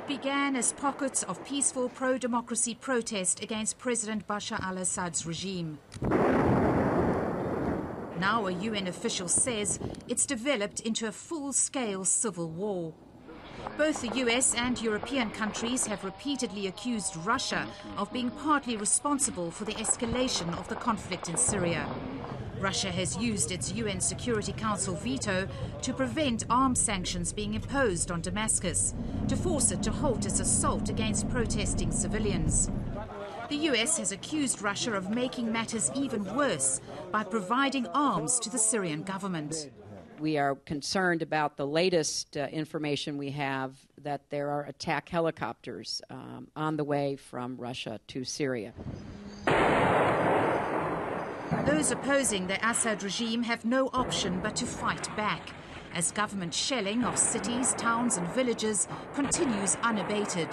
It began as pockets of peaceful pro-democracy protest against President Bashar al-Assad's regime. Now a UN official says it's developed into a full-scale civil war. Both the US and European countries have repeatedly accused Russia of being partly responsible for the escalation of the conflict in Syria. Russia has used its UN Security Council veto to prevent armed sanctions being imposed on Damascus, to force it to halt its assault against protesting civilians. The US has accused Russia of making matters even worse by providing arms to the Syrian government. We are concerned about the latest information we have that there are attack helicopters on the way from Russia to Syria. Those opposing the Assad regime have no option but to fight back, as government shelling of cities, towns and villages continues unabated.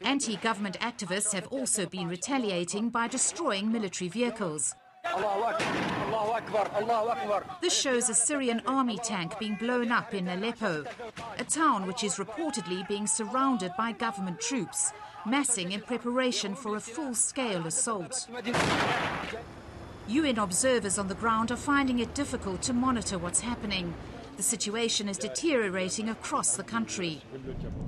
Anti-government activists have also been retaliating by destroying military vehicles. This shows a Syrian army tank being blown up in Aleppo, a town which is reportedly being surrounded by government troops, massing in preparation for a full-scale assault. UN observers on the ground are finding it difficult to monitor what's happening. The situation is deteriorating across the country.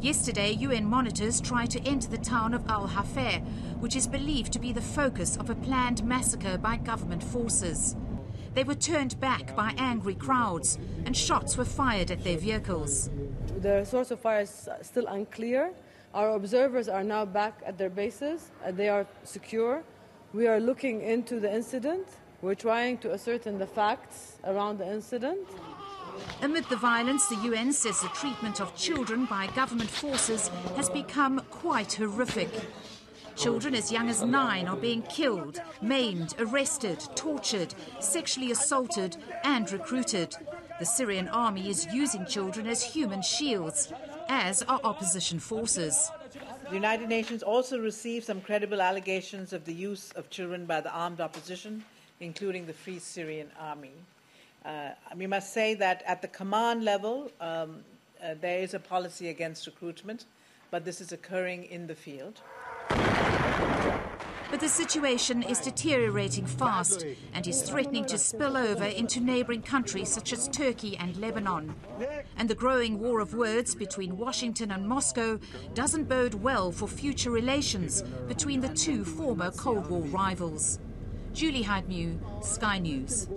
Yesterday, UN monitors tried to enter the town of Al-Hafar, which is believed to be the focus of a planned massacre by government forces. They were turned back by angry crowds, and shots were fired at their vehicles. The source of fire is still unclear. Our observers are now back at their bases. They are secure. We are looking into the incident. We're trying to ascertain the facts around the incident. Amid the violence, the UN says the treatment of children by government forces has become quite horrific. Children as young as 9 are being killed, maimed, arrested, tortured, sexually assaulted and recruited. The Syrian army is using children as human shields, as are opposition forces. The United Nations also received some credible allegations of the use of children by the armed opposition, including the Free Syrian Army. We must say that at the command level, there is a policy against recruitment, but this is occurring in the field. But the situation is deteriorating fast and is threatening to spill over into neighboring countries such as Turkey and Lebanon. And the growing war of words between Washington and Moscow doesn't bode well for future relations between the two former Cold War rivals. Julie Hyde-Mew, Sky News.